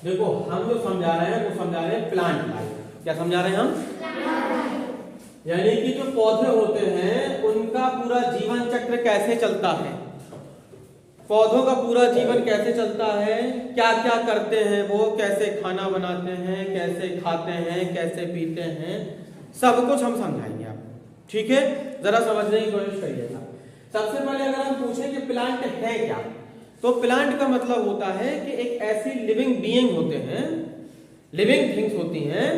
देखो हम जो समझा रहे हैं वो समझा रहे हैं प्लांट लाइफ। क्या समझा रहे हैं हम? यानी कि जो पौधे होते हैं उनका पूरा जीवन चक्र कैसे चलता है, पौधों का पूरा जीवन कैसे चलता है, क्या क्या करते हैं वो, कैसे खाना बनाते हैं, कैसे खाते हैं, कैसे पीते हैं, सब कुछ हम समझाएंगे आपको। ठीक है, जरा समझने की कोशिश करिएगा। सबसे पहले अगर हम पूछें कि प्लांट है क्या, तो प्लांट का मतलब होता है कि एक ऐसी लिविंग बीइंग होते हैं, लिविंग थिंग्स होती हैं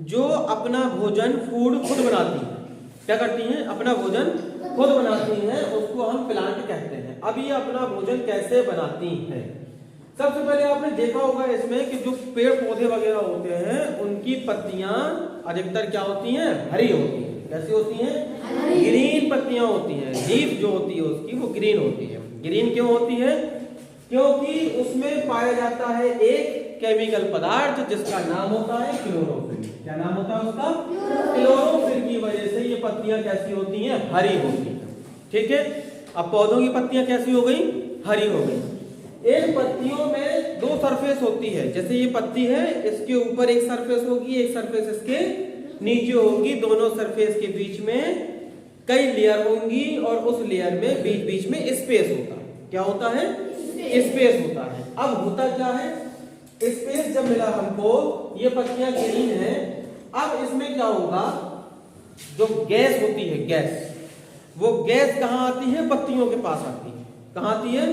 जो अपना भोजन फूड खुद बनाती हैं। क्या करती हैं? अपना भोजन खुद बनाती हैं, उसको हम प्लांट कहते हैं। अब ये अपना भोजन कैसे बनाती हैं? सबसे पहले आपने देखा होगा इसमें कि जो पेड़ पौधे वगैरह होते हैं उनकी पत्तियां अधिकतर क्या होती हैं? हरी होती हैं। कैसी होती हैं? ग्रीन पत्तियां होती हैं। लीफ जो होती है उसकी वो ग्रीन होती है। ग्रीन क्यों होती है? क्योंकि उसमें पाया जाता है एक केमिकल पदार्थ जिसका नाम होता है क्लोरोफिल। क्या नाम होता है उसका? क्लोरोफिल की वजह से ये पत्तियां कैसी होती हैं? हरी होती हैं। ठीक है, अब पौधों की पत्तियां कैसी हो गई? हरी हो गई। इन पत्तियों में दो सरफेस होती है। जैसे ये पत्ती है, इसके ऊपर एक सरफेस होगी, एक सरफेस इसके नीचे होगी। दोनों सरफेस के बीच में कई लेयर होंगी और उस लेयर में बीच बीच में स्पेस होता है। क्या होता है? स्पेस होता है। अब होता क्या है? स्पेस जब मिला हमको, ये पत्तियां ग्रीन है, अब इसमें क्या होगा? जो गैस होती है, गैस, वो गैस कहाँ आती है? पत्तियों के पास आती है। कहाँ आती है?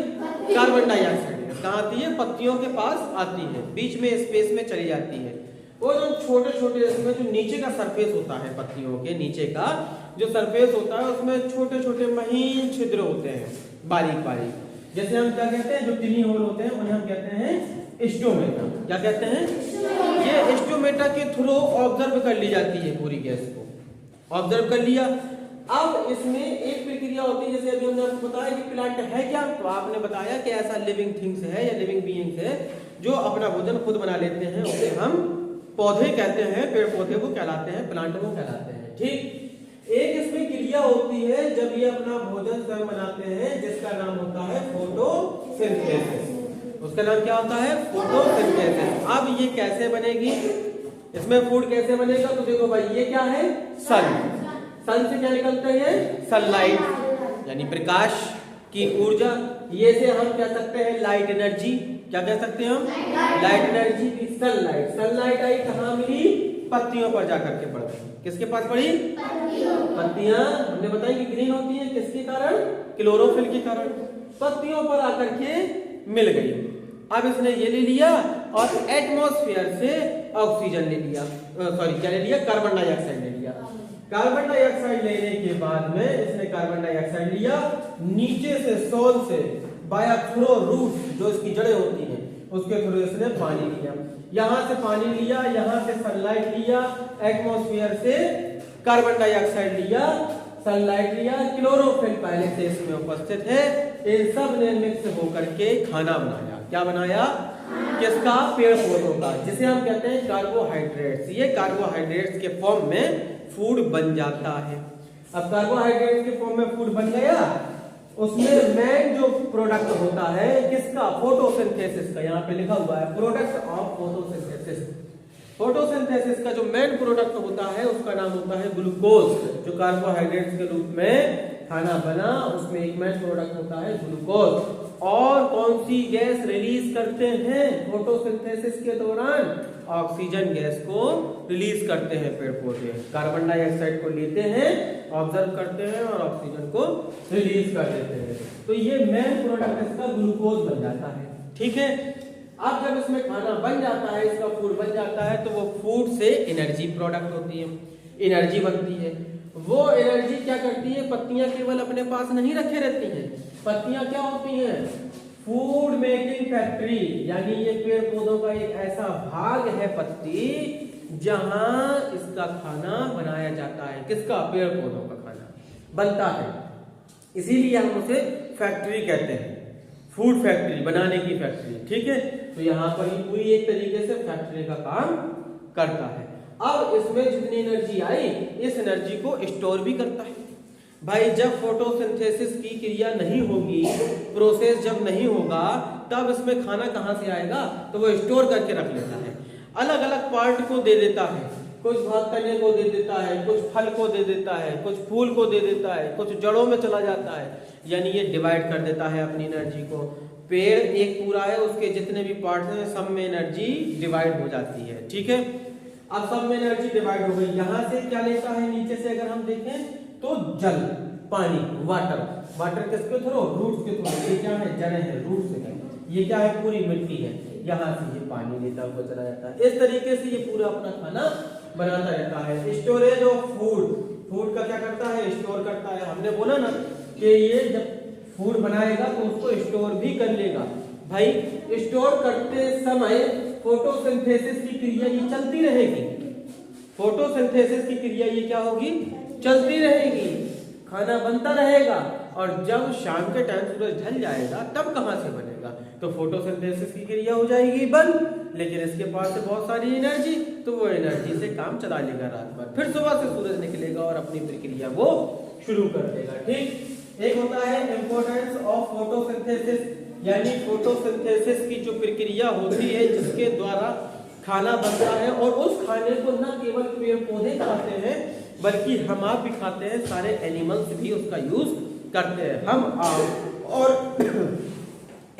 कार्बन डाइऑक्साइड कहाँ आती है? पत्तियों के पास आती है, बीच में स्पेस में चली जाती है। वो जो छोटे छोटे इसमें जो नीचे का सरफेस होता है, पत्तियों के नीचे का जो सरफेस होता है उसमें छोटे छोटे महीन छिद्र होते हैं, बारीक बारीक। जैसे हम क्या कहते हैं, जो टिनी होल होते हैं उन्हें हम कहते हैं स्टोमेटा। क्या कहते हैं? ये स्टोमेटा के थ्रू ऑब्जर्व कर ली जाती है, पूरी गैस को ऑब्जर्व कर लिया। अब इसमें एक प्रक्रिया होती है, जैसे अभी हमने आपको बताया कि प्लांट है क्या, तो आपने बताया कि ऐसा लिविंग थिंग्स है या लिविंग बीइंग्स है जो अपना भोजन खुद बना लेते हैं, उसे हम पौधे कहते हैं। पेड़ पौधे को कहलाते हैं, प्लांट को कहलाते हैं। ठीक, एक इसमें क्रिया होती है जब ये अपना भोजन स्वयं बनाते हैं, जिसका नाम होता है फोटोसिंथेसिस। उसका नाम क्या होता है? फोटोसिंथेसिस। अब ये कैसे बनेगी, इसमें फूड कैसे बनेगा? तो देखो भाई, ये क्या है? सन। सन से क्या निकलते हैं? सनलाइट, यानी प्रकाश की ऊर्जा। ये से हम कह सकते हैं लाइट एनर्जी। क्या कह सकते हैं हम? लाइट एनर्जी की सनलाइट। सनलाइट आई कहाँ मिली? पत्तियों पर जाकर के पड़ गई। किसके पास पड़ी? पत्तियां हमने बताई कि ग्रीन होती हैं, किसके कारण? क्लोरोफिल के कारण। पत्तियों पर आकर के मिल गई। अब इसने ये ले लिया और एटमॉस्फेयर से ऑक्सीजन ले लिया, सॉरी क्या ले लिया? कार्बन डाइऑक्साइड ले लिया। कार्बन डाइऑक्साइड लेने के बाद में इसने कार्बन डाइऑक्साइड लिया, नीचे से सोल से बाया थ्रू रूट, जो इसकी जड़ें होती हैं, उसके थ्रू इसने पानी लिया। यहां से पानी लिया, यहां से सनलाइट लिया, एटमॉस्फेयर से कार्बन डाइऑक्साइड लिया, सनलाइट लिया, क्लोरोफिल पहले से इसमें उपस्थित है। इन सब ने मिक्स होकर के खाना बनाया। क्या बनाया? किसका? पेड़ पौधों का, जिसे हम कहते हैं कार्बोहाइड्रेट्स। ये कार्बोहाइड्रेट्स के फॉर्म में फूड बन जाता है। अब कार्बोहाइड्रेट के फॉर्म में फूड बन गया, उसमें मेन जो प्रोडक्ट होता है किसका? फोटोसिंथेसिस का। यहाँ पे लिखा हुआ है प्रोडक्ट ऑफ फोटोसिंथेसिस। फोटोसिंथेसिस का जो मेन प्रोडक्ट होता है उसका नाम होता है ग्लूकोज। जो कार्बोहाइड्रेट्स के रूप में खाना बना, उसमें एक मेन प्रोडक्ट होता है ग्लूकोज। और कौन सी गैस रिलीज करते हैं फोटोसिंथेसिस के दौरान? ऑक्सीजन गैस को रिलीज करते हैं पेड़ पौधे। कार्बन डाइऑक्साइड को लेते हैं, ऑब्जर्व करते हैं और ऑक्सीजन को रिलीज कर देते हैं। तो ये मेन प्रोडक्ट इसका ग्लूकोज बन जाता है। ठीक है, अब जब इसमें खाना बन जाता है, इसका फूड बन जाता है, तो वो फूड से एनर्जी प्रोडक्ट होती है, एनर्जी बनती है। वो एनर्जी क्या करती है? पत्तियां केवल अपने पास नहीं रखे रहती हैं, पत्तियां क्या होती हैं? Food making factory. यानी ये पेड़ पौधों का एक ऐसा भाग है पत्ती, जहां इसका खाना बनाया जाता है। किसका? पेड़ पौधों का खाना बनता है, इसीलिए हम उसे फैक्ट्री कहते हैं, फूड फैक्ट्री, बनाने की फैक्ट्री। ठीक है, तो यहाँ पर ये पूरी एक तरीके से फैक्ट्री का काम करता है। अब इसमें जितनी एनर्जी आई, इस एनर्जी को स्टोर भी करता है। भाई जब फोटोसिंथेसिस की क्रिया नहीं होगी, प्रोसेस जब नहीं होगा, तब इसमें खाना कहाँ से आएगा, तो वो स्टोर करके रख लेता है, अलग अलग पार्ट को दे देता है, कुछ भाग तने को दे देता है, कुछ फल को दे देता है, कुछ फूल को दे देता है, कुछ जड़ों में चला जाता है, यानी ये डिवाइड कर देता है अपनी एनर्जी को। पेड़ एक पूरा है, उसके जितने भी पार्ट्स हैं सब में एनर्जी डिवाइड हो जाती है, ठीक है। अब सब में एनर्जी डिवाइड हो गई, यहाँ से क्या लेता है, नीचे से अगर हम देखें तो जल, पानी, वाटर, वाटर किसके थ्रू, रूट्स के थ्रू, ये क्या है, जड़ें हैं, रूट्स है, ये क्या है, पूरी मिट्टी है, यहाँ से ये पानी लेता हुआ चला जाता है। इस तरीके से ये पूरा अपना खाना बनाता रहता है। स्टोरेज ऑफ फूड, फूड का क्या करता है, स्टोर करता है। हमने बोला ना कि ये जब फूड बनाएगा तो उसको स्टोर भी कर लेगा। भाई स्टोर करते समय फोटोसिंथेसिस की क्रिया ये चलती रहेगी, फोटोसिंथेसिस की क्रिया ये क्या होगी, चलती रहेगी, खाना बनता रहेगा, और जब शाम के टाइम सूरज ढल जाएगा तब कहां से बनेगा, तो फोटोसिंथेसिस की क्रिया हो जाएगी बंद, लेकिन इसके पास से बहुत सारी एनर्जी, तो वो एनर्जी से काम चला लेगा रात भर, फिर सुबह से सूरज निकलेगा और अपनी प्रक्रिया वो शुरू कर देगा, ठीक। एक होता है इंपॉर्टेंस ऑफ फोटोसिंथेसिस, यानी फोटोसिंथेसिस की जो प्रक्रिया होती है जिसके द्वारा खाना बनता है, और उस खाने को न केवल पेड़ पौधे खाते हैं बल्कि हम आप भी खाते हैं, सारे एनिमल्स भी उसका यूज करते हैं। हम आप और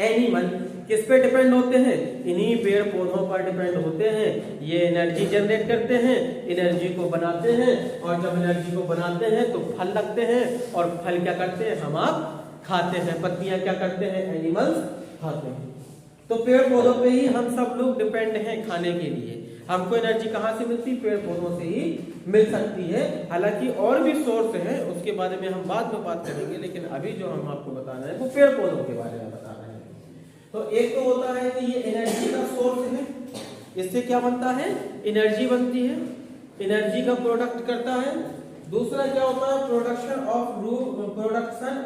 एनिमल किस पे डिपेंड होते हैं, इन्हीं पेड़ पौधों पर डिपेंड होते हैं। ये एनर्जी जनरेट करते हैं, एनर्जी को बनाते हैं, और जब एनर्जी को बनाते हैं तो फल लगते हैं, और फल क्या करते हैं, हम आप खाते हैं, पत्तियां क्या करते हैं, एनिमल्स खाते हैं। तो पेड़ पौधों पे ही हम सब लोग डिपेंड हैं खाने के लिए। हमको एनर्जी कहाँ से मिलती, पेड़ पौधों से ही मिल सकती है। हालांकि और भी सोर्स हैं, उसके बारे में हम बाद में बात करेंगे, लेकिन अभी जो हम आपको बता रहे हैं वो पेड़ पौधों के बारे में बता रहे हैं। तो एक तो होता है कि ये एनर्जी का सोर्स है, इससे क्या बनता है, एनर्जी बनती है, एनर्जी का प्रोडक्ट करता है। दूसरा क्या होता है, प्रोडक्शन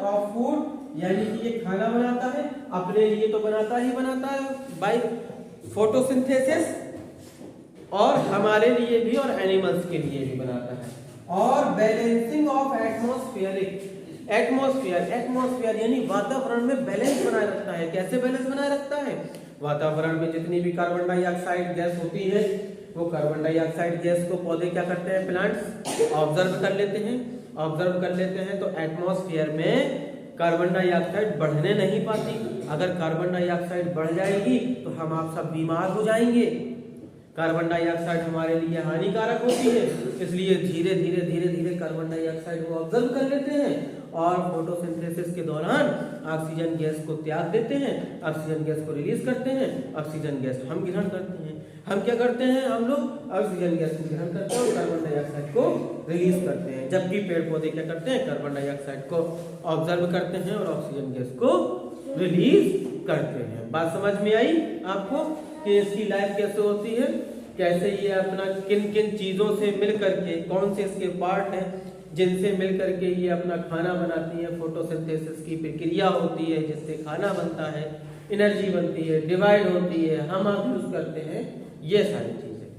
ऑफ फूड, यानी कि ये खाना बनाता है, अपने लिए तो बनाता ही बनाता है बाय फोटोसिंथेसिस, और हमारे लिए भी और एनिमल्स के लिए भी बनाता है। और बैलेंसिंग ऑफ एटमॉस्फेयर यानी वातावरण में बैलेंस बनाए रखता है। कैसे बैलेंस बनाए रखता है, वातावरण में जितनी भी कार्बन डाइऑक्साइड गैस होती है, वो कार्बन डाइऑक्साइड गैस को पौधे क्या करते हैं, प्लांट्स ऑब्जर्व कर लेते हैं, तो एटमॉस्फेयर में कार्बन डाइऑक्साइड बढ़ने नहीं पाती। अगर कार्बन डाइऑक्साइड बढ़ जाएगी तो हम आप सब बीमार हो जाएंगे। कार्बन डाइऑक्साइड हमारे लिए हानिकारक होती है, इसलिए धीरे धीरे कार्बन डाइऑक्साइड को ऑब्जर्व कर लेते हैं, और फोटोसिंथेसिस के दौरान ऑक्सीजन गैस को त्याग देते हैं, ऑक्सीजन गैस को रिलीज करते हैं, ऑक्सीजन गैस हम ग्रहण करते हैं। हम क्या करते हैं, हम लोग ऑक्सीजन गैस को ग्रहण करते हैं और कार्बन डाइऑक्साइड को रिलीज करते हैं, जबकि पेड़ पौधे क्या करते हैं, कार्बन डाइऑक्साइड को ऑब्जर्व करते हैं और ऑक्सीजन गैस को रिलीज करते हैं। बात समझ में आई आपको कि इसकी लाइफ कैसे होती है, कैसे ये अपना किन किन चीजों से मिल करके, कौन से इसके पार्ट हैं जिनसे मिल करके ये अपना खाना बनाती है, फोटोसिंथेसिस की प्रक्रिया होती है जिससे खाना बनता है, एनर्जी बनती है, डिवाइड होती है, हम आप यूज करते हैं, ये सारी चीजें।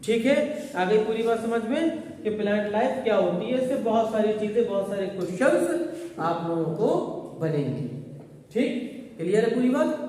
ठीक है, आगे पूरी बात समझ में कि प्लांट लाइफ क्या होती है, इससे बहुत सारी चीजें, बहुत सारे क्वेश्चंस आप लोगों को बनेंगे। ठीक, क्लियर है पूरी बात।